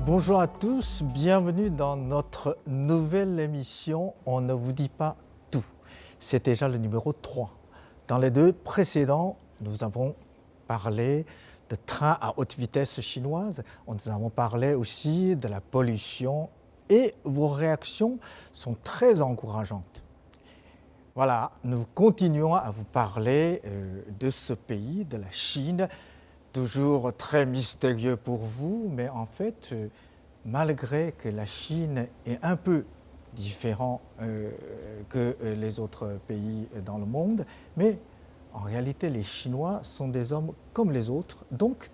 Bonjour à tous, bienvenue dans notre nouvelle émission On ne vous dit pas tout. C'est déjà le numéro 3. Dans les deux précédents, nous avons parlé de trains à haute vitesse chinoise, nous avons parlé aussi de la pollution et vos réactions sont très encourageantes. Voilà, nous continuons à vous parler de ce pays, de la Chine, toujours très mystérieux pour vous, mais en fait, malgré que la Chine est un peu différent que les autres pays dans le monde, mais en réalité, les Chinois sont des hommes comme les autres, donc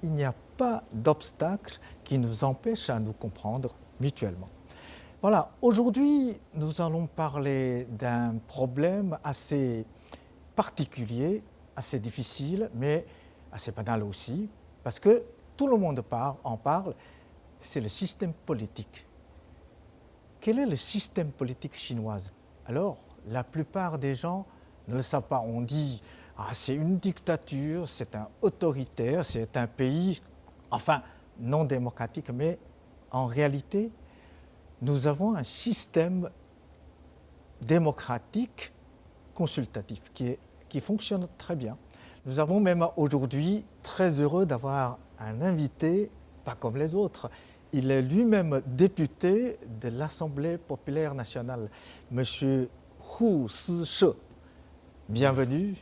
il n'y a pas d'obstacle qui nous empêche à nous comprendre mutuellement. Voilà, aujourd'hui, nous allons parler d'un problème assez particulier, assez difficile, mais assez banal aussi, parce que tout le monde en parle, c'est le système politique. Quel est le système politique chinois? Alors, la plupart des gens ne le savent pas. On dit « c'est une dictature, c'est un autoritaire, c'est un pays, enfin, non démocratique », mais en réalité, nous avons un système démocratique consultatif qui fonctionne très bien. Nous avons même aujourd'hui très heureux d'avoir un invité, pas comme les autres. Il est lui-même député de l'Assemblée populaire nationale, M. Hu Si-she. Bienvenue.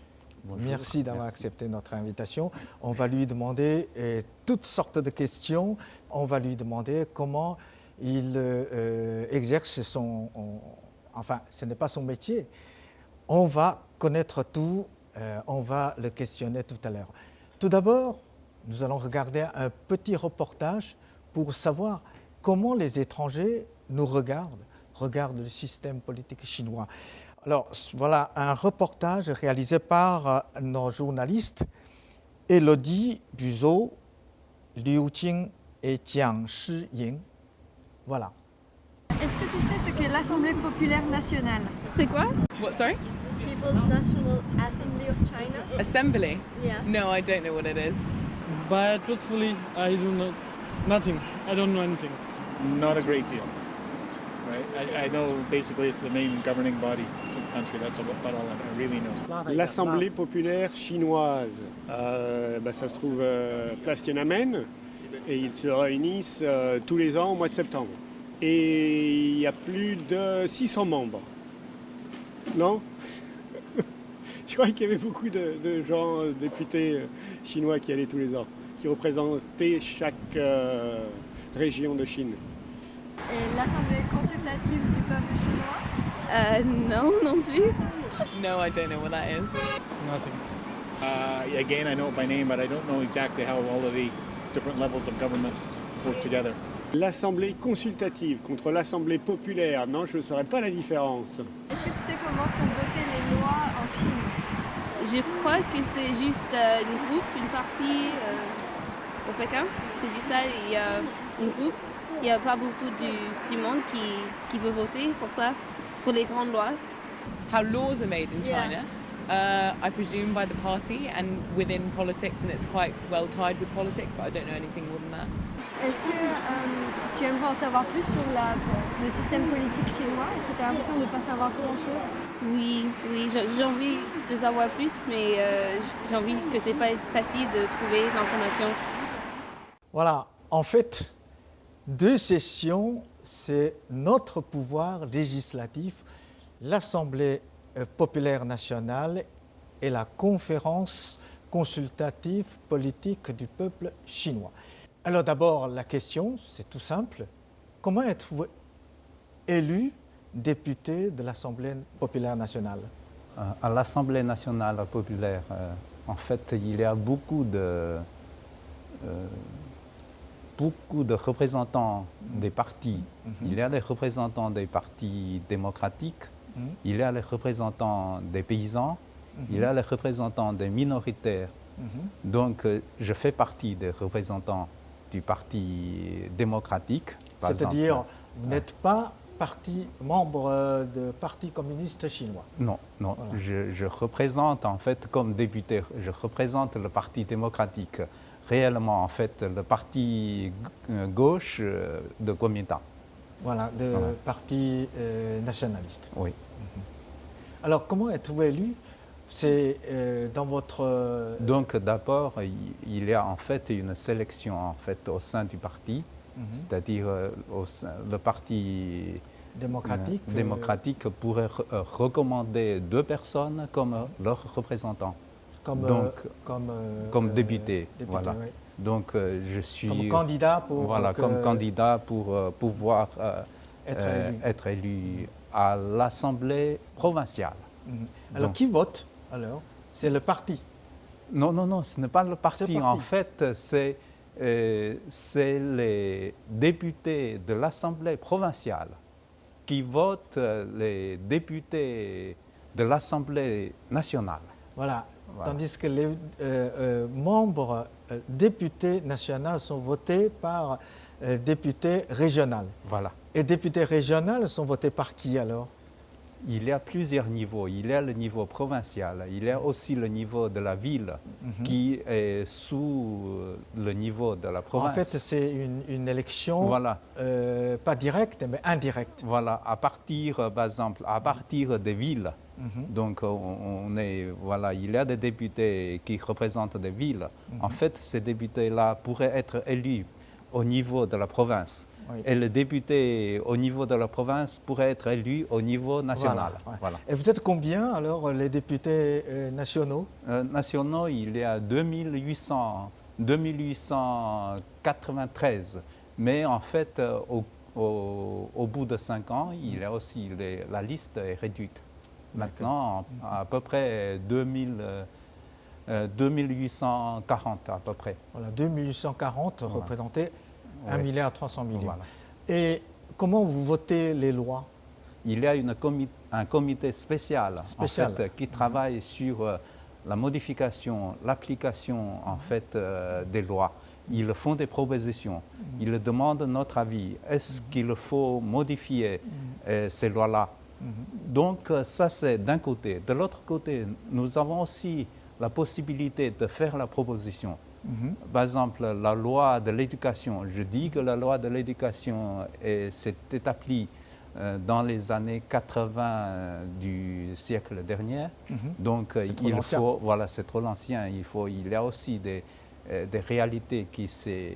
Bonjour. Merci d'avoir accepté notre invitation. On va lui demander toutes sortes de questions. On va lui demander comment il exerce son... enfin, ce n'est pas son métier. On va connaître tout. On va le questionner tout à l'heure. Tout d'abord, nous allons regarder un petit reportage pour savoir comment les étrangers nous regardent le système politique chinois. Alors, voilà un reportage réalisé par nos journalistes Elodie Buzeau, Liu Qing et Jiang Shiying. Voilà. Est-ce que tu sais ce qu'est l'Assemblée populaire nationale? C'est quoi? What, sorry? People's National Assembly of China? Assembly? Yeah. No, I don't know what it is. But truthfully, I do not, nothing. I don't know anything. Not a great deal, right? I know basically it's the main governing body of the country. That's about all I really know. L'Assemblée populaire chinoise, ça se trouve place Tiananmen et ils se réunissent tous les ans au mois de septembre. Et il y a plus de 600 membres. Non? Je crois qu'il y avait beaucoup de gens, députés chinois qui allaient tous les ans, qui représentaient chaque région de Chine. Et l'Assemblée consultative du peuple chinois? Non plus. No, I don't know what that is. Nothing. Again, I know it by name, but I don't know exactly how all of the different levels of government work together. L'Assemblée consultative contre l'Assemblée populaire, non, je ne saurais pas la différence. Est-ce que tu sais comment sont votées les lois en Chine? Je crois que c'est juste une partie au Pékin. C'est juste ça, il y a un groupe. Il n'y a pas beaucoup du monde qui peut voter pour ça, pour les grandes lois. How laws are made in Yeah. China? I presume by the party and within politics, and it's quite well tied with politics, but I don't know anything more than that. Est-ce que tu aimerais en savoir plus sur le système politique chinois? Est-ce que tu as l'impression de ne pas savoir grand-chose? Oui, j'ai envie de savoir plus, mais j'ai envie que c'est pas facile de trouver l'information. Voilà, en fait, deux sessions, c'est notre pouvoir législatif, l'Assemblée populaire nationale et la conférence consultative politique du peuple chinois. Alors d'abord, la question, c'est tout simple. Comment êtes-vous élu député de l'Assemblée populaire nationale? À l'Assemblée nationale populaire, en fait, il y a beaucoup de représentants des partis. Il y a les représentants des partis démocratiques, il y a les représentants des paysans, il y a les représentants des minoritaires. Donc, je fais partie des représentants du Parti démocratique. C'est-à-dire, vous n'êtes pas membre du Parti communiste chinois? Non, Voilà. je représente en fait comme député, je représente le Parti démocratique. réellement en fait le parti gauche de Kuomintang. Voilà, de parti nationaliste. Oui. Alors, comment êtes-vous élu? C'est dans votre... Donc d'abord, il y a en fait une sélection en fait au sein du parti, c'est-à-dire le parti démocratique pourrait recommander 2 personnes comme leurs représentants, comme député. Voilà. Oui. Donc je suis comme candidat comme candidat pour pouvoir être élu à l'Assemblée provinciale. Alors Donc, qui vote alors? C'est le parti? Non, ce n'est pas le parti. En fait, c'est les députés de l'Assemblée provinciale qui votent les députés de l'Assemblée nationale. Voilà. Tandis que les membres députés nationaux sont votés par députés régionaux. Voilà. Et députés régionaux sont votés par qui alors? Il y a plusieurs niveaux. Il y a le niveau provincial, il y a aussi le niveau de la ville qui est sous le niveau de la province. En fait, c'est une élection pas directe, mais indirecte. Voilà, à partir, par exemple, à partir des villes. Donc, il y a des députés qui représentent des villes. En fait, ces députés-là pourraient être élus au niveau de la province. Oui. Et le député au niveau de la province pourrait être élu au niveau national. Voilà. Et vous êtes combien alors les députés nationaux? Nationaux, il y a 2893. Mais en fait, au bout de 5 ans, il y a aussi la liste est réduite. Maintenant, à peu près 2840 à peu près. Voilà, 2840 représentés 1,3 milliard. Voilà. Et comment vous votez les lois? Il y a un comité spécial. En fait, qui travaille sur la modification, l'application en fait, des lois. Ils font des propositions. Ils demandent notre avis. Est-ce qu'il faut modifier ces lois-là? Donc ça, c'est d'un côté. De l'autre côté, nous avons aussi la possibilité de faire la proposition. Par exemple, la loi de l'éducation. Je dis que la loi de l'éducation s'est établie dans les années 80 du siècle dernier. Donc, c'est trop ancien. Il y a aussi des réalités qui s'est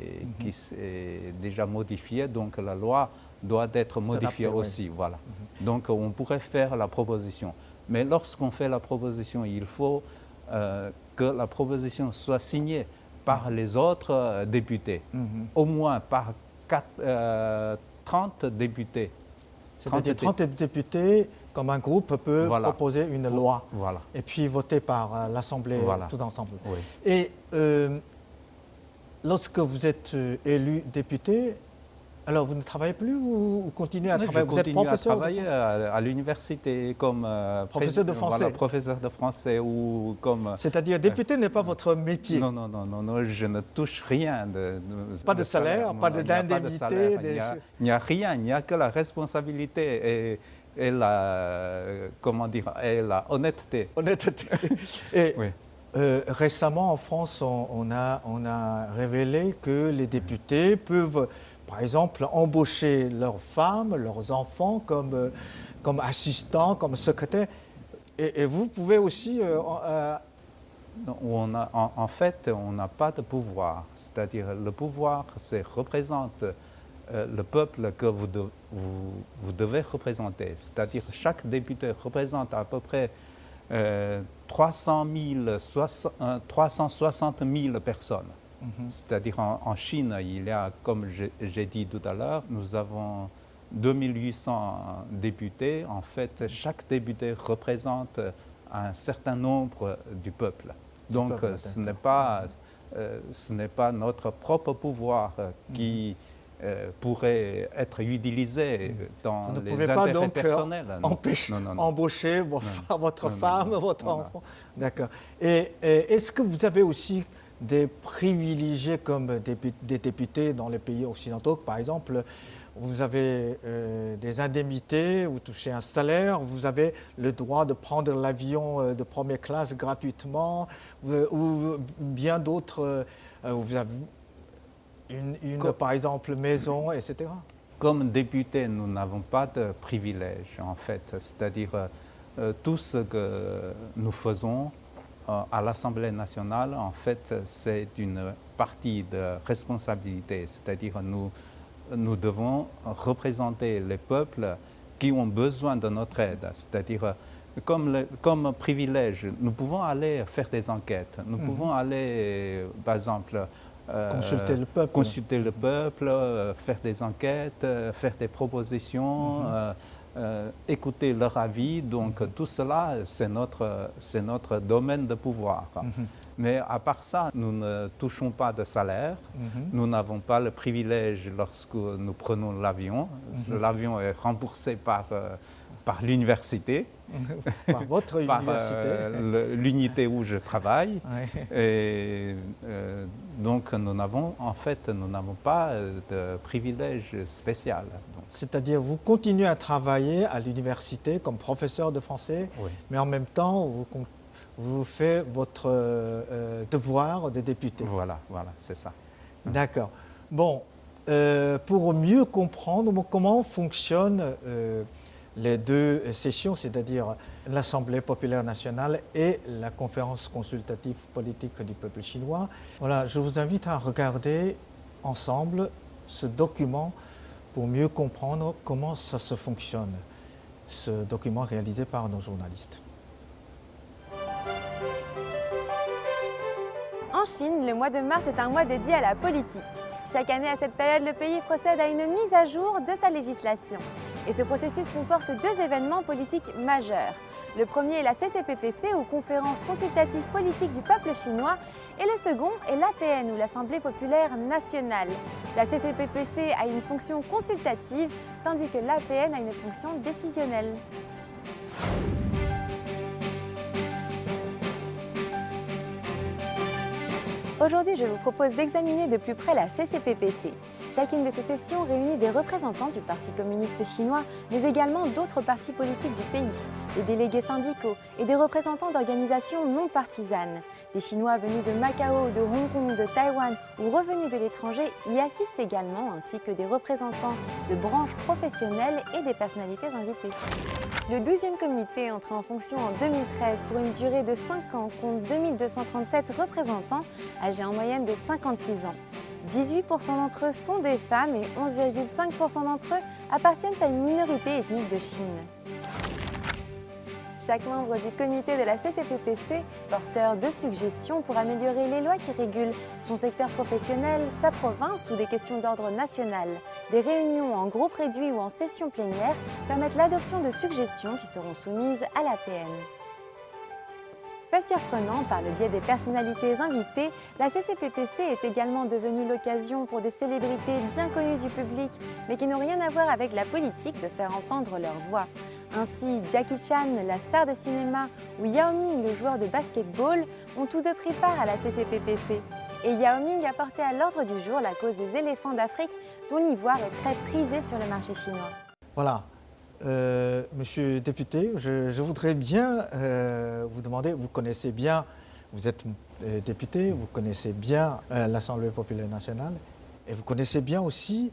déjà modifiées. Donc, la loi doit être modifiée aussi. Voilà. Donc, on pourrait faire la proposition. Mais lorsqu'on fait la proposition, il faut que la proposition soit signée par les autres députés, au moins par 30 députés. C'est-à-dire 30 députés, comme un groupe, peut proposer une loi et puis voter par l'Assemblée tout ensemble. Oui. Et lorsque vous êtes élu député, alors vous ne travaillez plus ou vous continuez à travailler? Vous êtes professeur à travailler à l'université comme professeur de français. Voilà, professeur de français ou comme. C'est-à-dire député n'est pas votre métier. Non, je ne touche rien pas de salaire, pas d'indemnité. Il n'y a rien, il n'y a que la responsabilité et la honnêteté. Et récemment en France, on a révélé que les députés peuvent, par exemple, embaucher leurs femmes, leurs enfants comme assistants, comme secrétaires. Et vous pouvez aussi... En fait, on n'a pas de pouvoir. C'est-à-dire, le pouvoir, représente le peuple que vous devez représenter. C'est-à-dire, chaque député représente à peu près 360 000 personnes. C'est-à-dire en Chine, il y a, comme j'ai dit tout à l'heure, nous avons 2800 députés. En fait, chaque député représente un certain nombre du peuple. Donc, ce n'est pas notre propre pouvoir qui pourrait être utilisé dans les intérêts personnels. Vous ne pouvez pas donc embaucher votre femme, votre enfant. D'accord. Et est-ce que vous avez aussi des privilégiés comme des députés dans les pays occidentaux? Par exemple, vous avez des indemnités, vous touchez un salaire, vous avez le droit de prendre l'avion de première classe gratuitement, ou bien d'autres, vous avez par exemple, maison, etc. Comme député, nous n'avons pas de privilèges, en fait. C'est-à-dire, tout ce que nous faisons à l'Assemblée nationale, en fait, c'est une partie de responsabilité. C'est-à-dire, nous devons représenter les peuples qui ont besoin de notre aide. C'est-à-dire, comme privilège, nous pouvons aller faire des enquêtes. Nous pouvons aller, par exemple, consulter le peuple, faire des enquêtes, faire des propositions, écouter leur avis. Donc tout cela, c'est notre domaine de pouvoir. Mais à part ça, nous ne touchons pas de salaire. Nous n'avons pas le privilège lorsque nous prenons l'avion. L'avion est remboursé par l'université. Par votre université. L'unité où je travaille. Et donc nous n'avons pas de privilège spécial. C'est-à-dire vous continuez à travailler à l'université comme professeur de français, mais en même temps vous faites votre devoir de député. Voilà, c'est ça. D'accord. Bon, pour mieux comprendre comment fonctionnent les deux sessions, c'est-à-dire l'Assemblée populaire nationale et la conférence consultative politique du peuple chinois. Voilà, je vous invite à regarder ensemble ce document pour mieux comprendre comment ça se fonctionne, ce document réalisé par nos journalistes. En Chine, le mois de mars est un mois dédié à la politique. Chaque année, à cette période, le pays procède à une mise à jour de sa législation. Et ce processus comporte deux événements politiques majeurs. Le premier est la CCPPC, ou Conférence consultative politique du peuple chinois, et le second est l'APN, ou l'Assemblée populaire nationale. La CCPPC a une fonction consultative, tandis que l'APN a une fonction décisionnelle. Aujourd'hui, je vous propose d'examiner de plus près la CCPPC. Chacune de ces sessions réunit des représentants du Parti communiste chinois, mais également d'autres partis politiques du pays, des délégués syndicaux et des représentants d'organisations non partisanes. Des Chinois venus de Macao, de Hong Kong, de Taïwan ou revenus de l'étranger y assistent également, ainsi que des représentants de branches professionnelles et des personnalités invitées. Le 12e comité entré en fonction en 2013 pour une durée de 5 ans compte 2237 représentants âgés en moyenne de 56 ans. 18% d'entre eux sont des femmes et 11,5% d'entre eux appartiennent à une minorité ethnique de Chine. Chaque membre du comité de la CCPPC, porteur de suggestions pour améliorer les lois qui régulent son secteur professionnel, sa province ou des questions d'ordre national. Des réunions en groupe réduit ou en session plénière permettent l'adoption de suggestions qui seront soumises à l'APN. Fait surprenant, par le biais des personnalités invitées, la CCPPC est également devenue l'occasion pour des célébrités bien connues du public, mais qui n'ont rien à voir avec la politique, de faire entendre leur voix. Ainsi, Jackie Chan, la star de cinéma, ou Yao Ming, le joueur de basketball, ont tous deux pris part à la CCPPC. Et Yao Ming a porté à l'ordre du jour la cause des éléphants d'Afrique, dont l'ivoire est très prisé sur le marché chinois. Voilà. Monsieur le député, je voudrais bien vous demander, vous connaissez bien, vous êtes député, vous connaissez bien l'Assemblée populaire nationale et vous connaissez bien aussi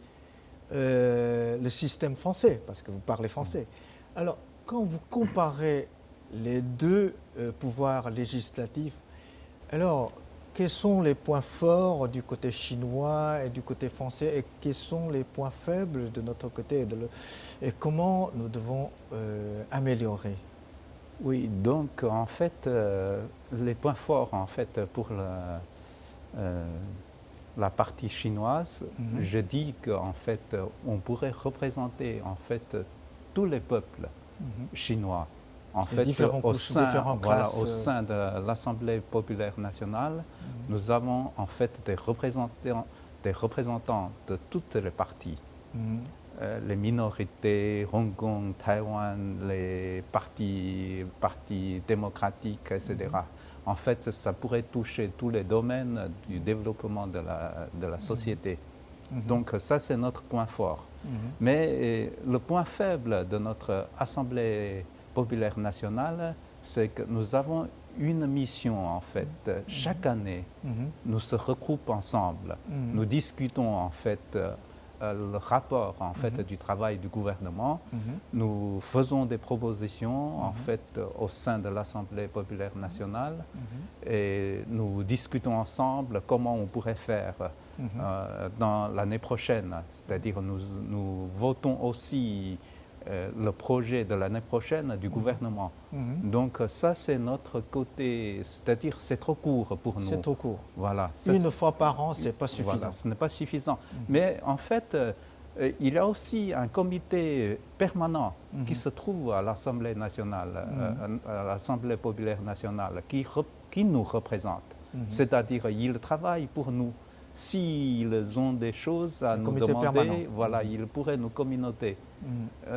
le système français, parce que vous parlez français. Alors, quand vous comparez les deux pouvoirs législatifs, alors, quels sont les points forts du côté chinois et du côté français et quels sont les points faibles de notre côté et comment nous devons améliorer? Oui, donc en fait, les points forts en fait pour la partie chinoise, je dis qu'en fait, on pourrait représenter en fait tous les peuples chinois. En fait, au sein de l'Assemblée populaire nationale, nous avons en fait des représentants de toutes les parties. Les minorités, Hong Kong, Taïwan, les partis démocratiques, etc. En fait, ça pourrait toucher tous les domaines du développement de la société. Donc ça, c'est notre point fort. Mais le point faible de notre Assemblée populaire nationale, c'est que nous avons une mission en fait. Chaque année, nous se regroupons ensemble, nous discutons en fait le rapport en fait du travail du gouvernement. Nous faisons des propositions en fait au sein de l'Assemblée populaire nationale et nous discutons ensemble comment on pourrait faire dans l'année prochaine. C'est-à-dire nous votons aussi le projet de l'année prochaine du gouvernement. Donc ça c'est notre côté, c'est-à-dire c'est trop court pour nous. C'est trop court. Voilà. Une fois par an, c'est pas suffisant. Voilà, ce n'est pas suffisant. Mais en fait, il y a aussi un comité permanent qui se trouve à l'Assemblée nationale, à l'Assemblée populaire nationale, qui nous représente. C'est-à-dire ils travaillent pour nous. S'ils ont des choses à nous demander, permanent. Voilà, ils pourraient nous communiquer.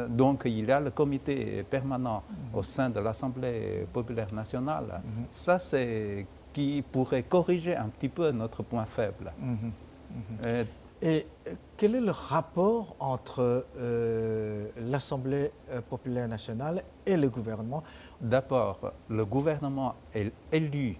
Donc il y a le comité permanent au sein de l'Assemblée populaire nationale. Ça, c'est qui pourrait corriger un petit peu notre point faible. Et quel est le rapport entre l'Assemblée populaire nationale et le gouvernement? D'abord, le gouvernement est élu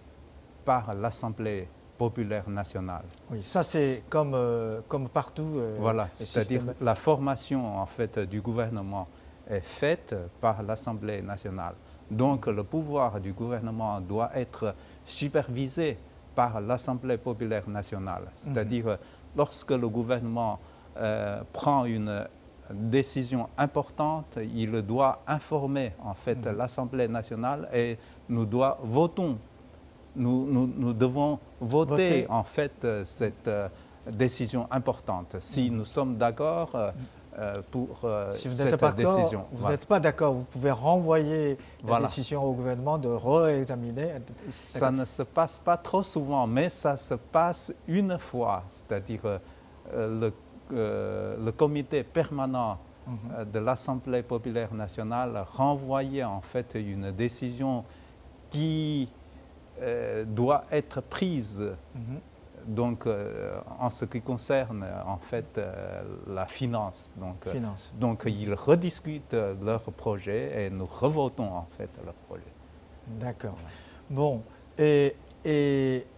par l'Assemblée populaire nationale. Oui, ça c'est comme partout. Voilà, c'est-à-dire la formation en fait du gouvernement est faite par l'Assemblée nationale. Donc le pouvoir du gouvernement doit être supervisé par l'Assemblée populaire nationale. C'est-à-dire lorsque le gouvernement prend une décision importante, il doit informer en fait l'Assemblée nationale et nous devons voter en fait cette décision importante. Si nous sommes d'accord pour si vous cette décision. Vous n'êtes pas d'accord, vous pouvez renvoyer la décision au gouvernement de réexaminer. Ça ne se passe pas trop souvent, mais ça se passe une fois, c'est-à-dire le comité permanent de l'Assemblée populaire nationale renvoyait en fait une décision qui doit être prise donc, en ce qui concerne en fait la finance. Donc ils rediscutent leur projet et nous revotons en fait leur projet. D'accord. Bon, et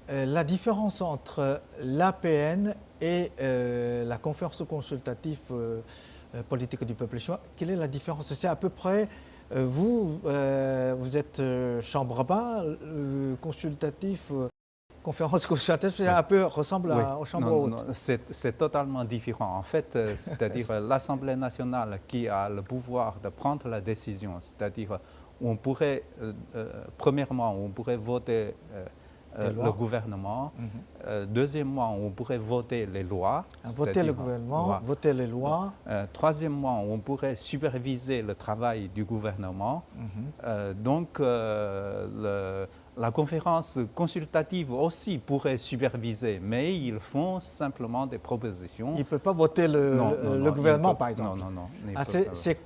la différence entre l'APN et la conférence consultative politique du peuple chinois, quelle est la différence? C'est à peu près, vous êtes chambre bas, consultatif, conférence consultative, c'est un peu ressemble aux chambres hautes. Non, c'est totalement différent. En fait, c'est-à-dire l'Assemblée nationale qui a le pouvoir de prendre la décision, c'est-à-dire on pourrait, premièrement, on pourrait voter le gouvernement. Deuxièmement, on pourrait voter les lois. Voter le gouvernement, voter les lois. Troisièmement, on pourrait superviser le travail du gouvernement. Donc, la conférence consultative aussi pourrait superviser, mais ils font simplement des propositions. Il ne peut pas voter le gouvernement, par exemple. Non. C'est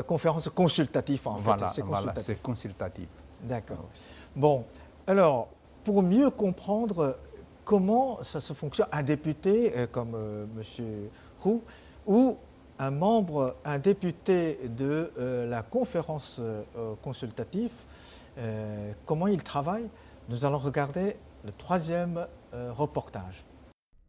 conférence consultative, en fait. Voilà, c'est consultatif. D'accord. Bon, alors, pour mieux comprendre comment ça se fonctionne, un député comme M. Hu ou un député de la conférence consultative, comment il travaille, nous allons regarder le troisième reportage.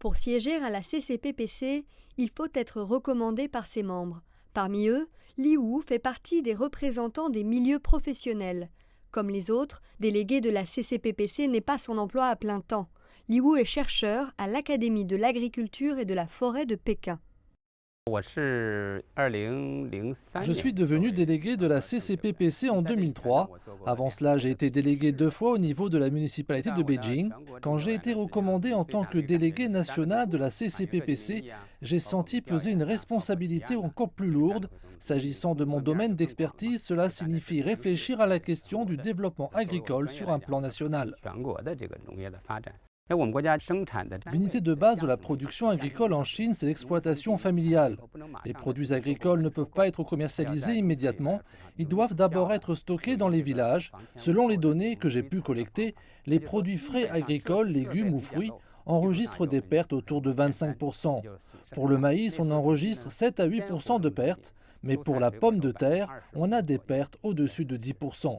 Pour siéger à la CCPPC, il faut être recommandé par ses membres. Parmi eux, Li Wu fait partie des représentants des milieux professionnels. Comme les autres, délégué de la CCPPC n'est pas son emploi à plein temps. Li Wu est chercheur à l'Académie de l'agriculture et de la forêt de Pékin. Je suis devenu délégué de la CCPPC en 2003. Avant cela, j'ai été délégué 2 fois au niveau de la municipalité de Beijing. Quand j'ai été recommandé en tant que délégué national de la CCPPC, j'ai senti peser une responsabilité encore plus lourde. S'agissant de mon domaine d'expertise, cela signifie réfléchir à la question du développement agricole sur un plan national. L'unité de base de la production agricole en Chine, c'est l'exploitation familiale. Les produits agricoles ne peuvent pas être commercialisés immédiatement. Ils doivent d'abord être stockés dans les villages. Selon les données que j'ai pu collecter, les produits frais agricoles, légumes ou fruits, enregistrent des pertes autour de 25%. Pour le maïs, on enregistre 7 à 8% de pertes, mais pour la pomme de terre, on a des pertes au-dessus de 10%.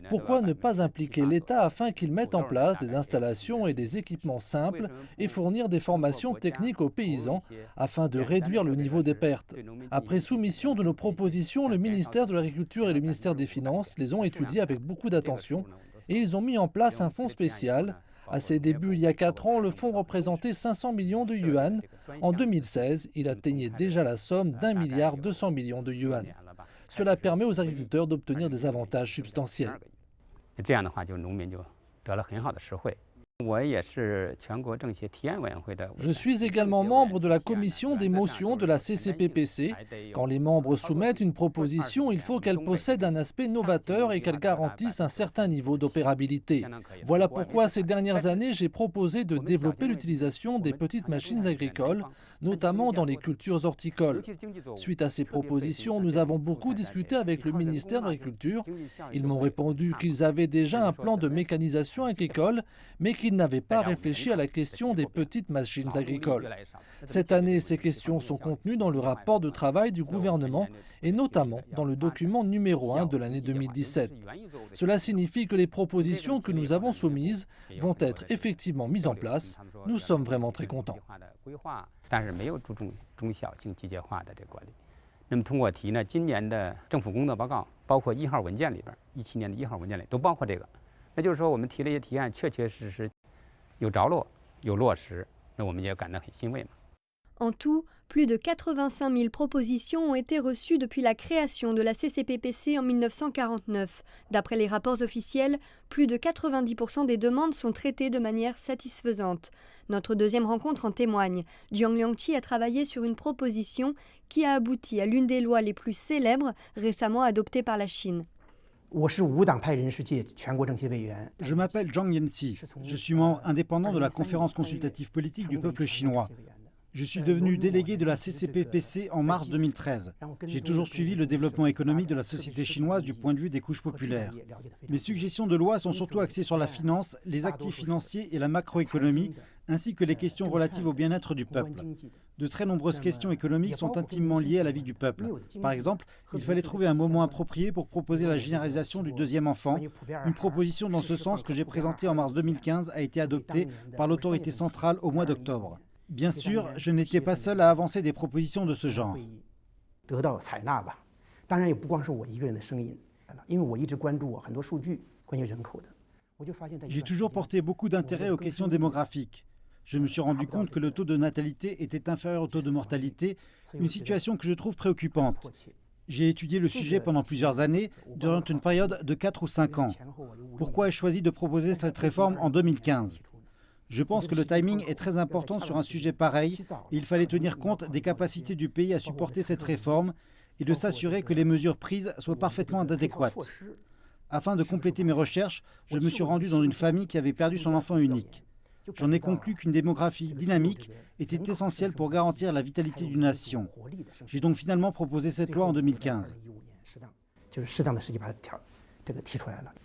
Pourquoi ne pas impliquer l'État afin qu'il mette en place des installations et des équipements simples et fournir des formations techniques aux paysans afin de réduire le niveau des pertes? Après soumission de nos propositions, le ministère de l'Agriculture et le ministère des Finances les ont étudiées avec beaucoup d'attention et ils ont mis en place un fonds spécial. À ses débuts, il y a 4 ans, le fonds représentait 500 millions de yuan. En 2016, il atteignait déjà la somme d'1,2 milliard de yuan. Cela permet aux agriculteurs d'obtenir des avantages substantiels. Je suis également membre de la commission des motions de la CCPPC. Quand les membres soumettent une proposition, il faut qu'elle possède un aspect novateur et qu'elle garantisse un certain niveau d'opérabilité. Voilà pourquoi ces dernières années, j'ai proposé de développer l'utilisation des petites machines agricoles, notamment dans les cultures horticoles. Suite à ces propositions, nous avons beaucoup discuté avec le ministère de l'Agriculture. Ils m'ont répondu qu'ils avaient déjà un plan de mécanisation agricole, mais qu'ils n'avaient pas réfléchi à la question des petites machines agricoles. Cette année, ces questions sont contenues dans le rapport de travail du gouvernement et notamment dans le document numéro 1 de l'année 2017. Cela signifie que les propositions que nous avons soumises vont être effectivement mises en place. Nous sommes vraiment très contents. 但是没有注重中小型机械化的这个管理。那么通过提呢，今年的政府工作报告，包括1号文件里边，17年的1号文件里都包括这个。那就是说，我们提了一些提案，确确实实有着落、有落实，那我们也感到很欣慰嘛。 En tout, plus de 85 000 propositions ont été reçues depuis la création de la CCPPC en 1949. D'après les rapports officiels, plus de 90% des demandes sont traitées de manière satisfaisante. Notre deuxième rencontre en témoigne. Jiang Liangqi a travaillé sur une proposition qui a abouti à l'une des lois les plus célèbres récemment adoptées par la Chine. Je m'appelle Zhang Yanxi. Je suis membre indépendant de la conférence consultative politique du peuple chinois. Je suis devenu délégué de la CCPPC en mars 2013. J'ai toujours suivi le développement économique de la société chinoise du point de vue des couches populaires. Mes suggestions de loi sont surtout axées sur la finance, les actifs financiers et la macroéconomie, ainsi que les questions relatives au bien-être du peuple. De très nombreuses questions économiques sont intimement liées à la vie du peuple. Par exemple, il fallait trouver un moment approprié pour proposer la généralisation du deuxième enfant. Une proposition dans ce sens que j'ai présentée en mars 2015 a été adoptée par l'autorité centrale au mois d'octobre. Bien sûr, je n'étais pas seul à avancer des propositions de ce genre. J'ai toujours porté beaucoup d'intérêt aux questions démographiques. Je me suis rendu compte que le taux de natalité était inférieur au taux de mortalité, une situation que je trouve préoccupante. J'ai étudié le sujet pendant plusieurs années, durant une période de 4 ou 5 ans. Pourquoi ai-je choisi de proposer cette réforme en 2015 ? Je pense que le timing est très important sur un sujet pareil et il fallait tenir compte des capacités du pays à supporter cette réforme et de s'assurer que les mesures prises soient parfaitement adéquates. Afin de compléter mes recherches, je me suis rendu dans une famille qui avait perdu son enfant unique. J'en ai conclu qu'une démographie dynamique était essentielle pour garantir la vitalité d'une nation. J'ai donc finalement proposé cette loi en 2015.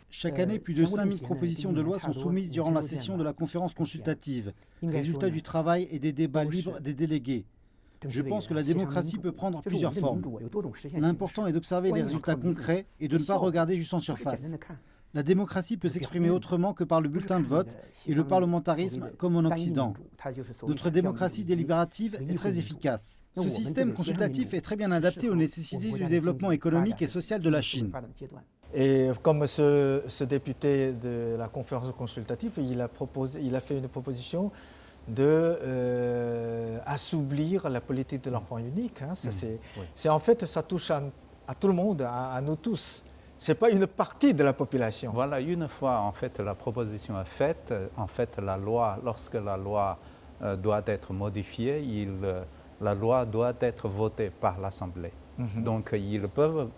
Chaque année, plus de 5000 propositions de loi sont soumises durant la session de la conférence consultative, résultat du travail et des débats libres des délégués. Je pense que la démocratie peut prendre plusieurs formes. L'important est d'observer les résultats concrets et de ne pas regarder juste en surface. La démocratie peut s'exprimer autrement que par le bulletin de vote et le parlementarisme comme en Occident. Notre démocratie délibérative est très efficace. Ce système consultatif est très bien adapté aux nécessités du développement économique et social de la Chine. Et comme ce député de la conférence consultative, il a fait une proposition d'assouplir la politique de l'enfant unique. Hein. En fait, ça touche à tout le monde, à nous tous. Ce n'est pas une partie de la population. Voilà, une fois en fait la proposition est faite, en fait la loi, lorsque la loi doit être modifiée, la loi doit être votée par l'Assemblée. Donc ils peuvent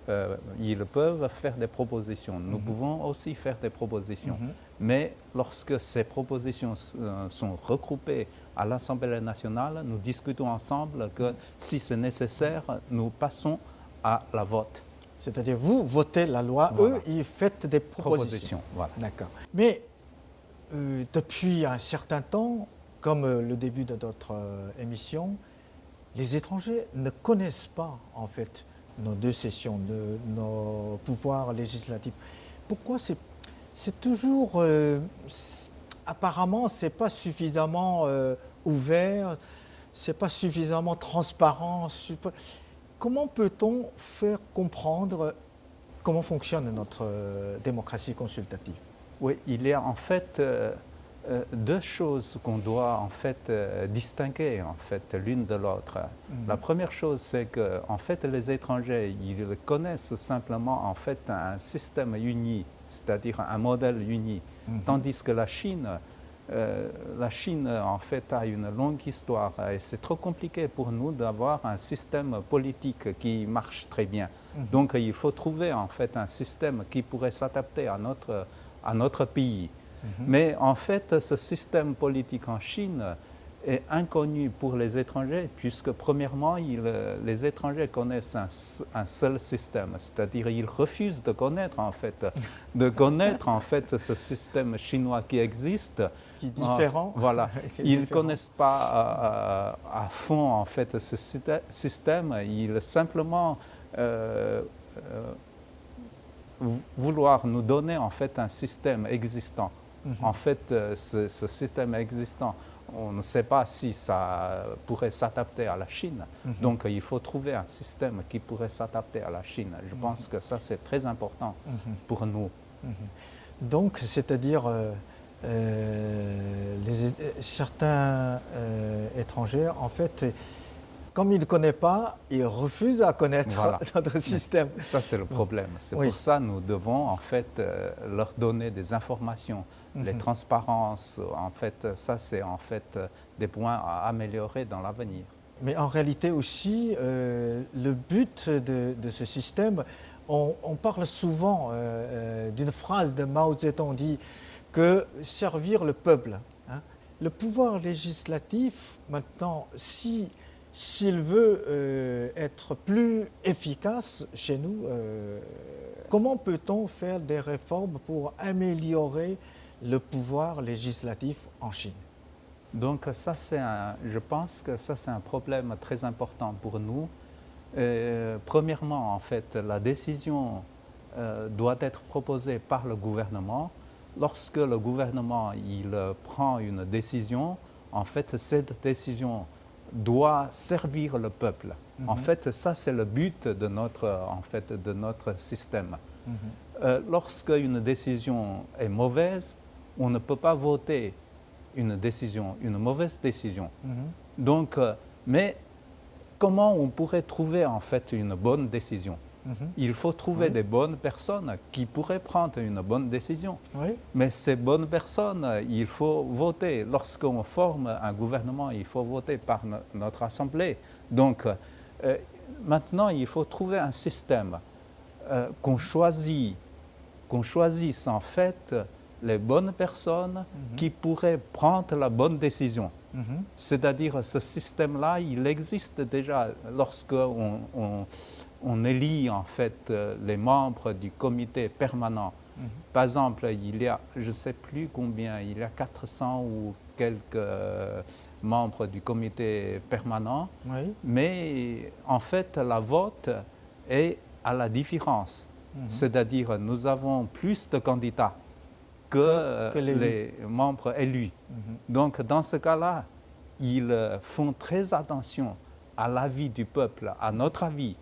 faire des propositions. Nous pouvons aussi faire des propositions. Mais lorsque ces propositions sont regroupées à l'Assemblée nationale, nous discutons ensemble que si c'est nécessaire, nous passons à la vote. C'est-à-dire vous votez la loi, voilà. Eux, ils font des propositions. Voilà. D'accord. Mais depuis un certain temps, comme le début de notre émission, les étrangers ne connaissent pas en fait nos deux sessions, nos pouvoirs législatifs. Pourquoi c'est toujours apparemment c'est pas suffisamment ouvert, c'est pas suffisamment transparent. Comment peut-on faire comprendre comment fonctionne notre démocratie consultative? Oui, il y a en fait deux choses qu'on doit en fait distinguer en fait l'une de l'autre. La première chose, c'est que en fait les étrangers ils connaissent simplement en fait un système uni, c'est-à-dire un modèle uni, tandis que la Chine en fait a une longue histoire et c'est trop compliqué pour nous d'avoir un système politique qui marche très bien. Donc il faut trouver en fait un système qui pourrait s'adapter à notre pays. Mais en fait, ce système politique en Chine est inconnu pour les étrangers puisque premièrement, les étrangers connaissent un seul système, c'est-à-dire ils refusent de connaître en fait, ce système chinois qui existe. Qui est différent. Voilà, ils ne connaissent pas à fond en fait ce système, ils simplement vouloir nous donner en fait un système existant. En fait, ce système existant, on ne sait pas si ça pourrait s'adapter à la Chine. Donc, il faut trouver un système qui pourrait s'adapter à la Chine. Je pense que ça, c'est très important pour nous. Donc, c'est-à-dire, certains étrangers, en fait, comme ils ne connaissent pas, ils refusent à connaître notre système. Ça, c'est le problème. C'est pour ça que nous devons, en fait, leur donner des informations. Les transparences, en fait, ça, c'est en fait des points à améliorer dans l'avenir. Mais en réalité aussi, le but de ce système, on parle souvent d'une phrase de Mao Zedong, dit que servir le peuple. Le pouvoir législatif, maintenant, s'il veut être plus efficace chez nous, comment peut-on faire des réformes pour améliorer le pouvoir législatif en Chine? Donc ça, je pense que ça, c'est un problème très important pour nous. Premièrement, en fait, la décision doit être proposée par le gouvernement. Lorsque le gouvernement prend une décision, en fait, cette décision doit servir le peuple. En fait, ça, c'est le but de notre système. Lorsque une décision est mauvaise, on ne peut pas voter une mauvaise décision. Donc, mais comment on pourrait trouver en fait une bonne décision? Il faut trouver des bonnes personnes qui pourraient prendre une bonne décision. Mais ces bonnes personnes, il faut voter. Lorsqu'on forme un gouvernement, il faut voter par notre Assemblée. Donc, maintenant, il faut trouver un système qu'on choisisse en fait les bonnes personnes qui pourraient prendre la bonne décision. C'est-à-dire, ce système-là, il existe déjà lorsqu'on élit en fait les membres du comité permanent. Par exemple, il y a, je ne sais plus combien, il y a 400 ou quelques membres du comité permanent, mais en fait, la vote est à la différence. C'est-à-dire, nous avons plus de candidats que les membres élus. Donc, dans ce cas-là, ils font très attention à l'avis du peuple, à notre avis.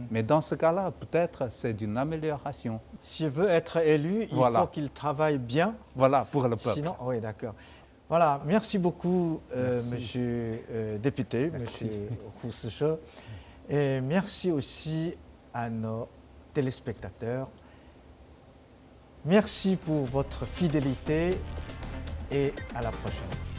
Mais dans ce cas-là, peut-être c'est d'une amélioration. S'il veut être élu, il faut qu'il travaille bien. Voilà, pour le peuple. Sinon, oui, d'accord. Voilà, merci beaucoup, Monsieur député, Monsieur Hu Siche. Et merci aussi à nos téléspectateurs. Merci pour votre fidélité et à la prochaine.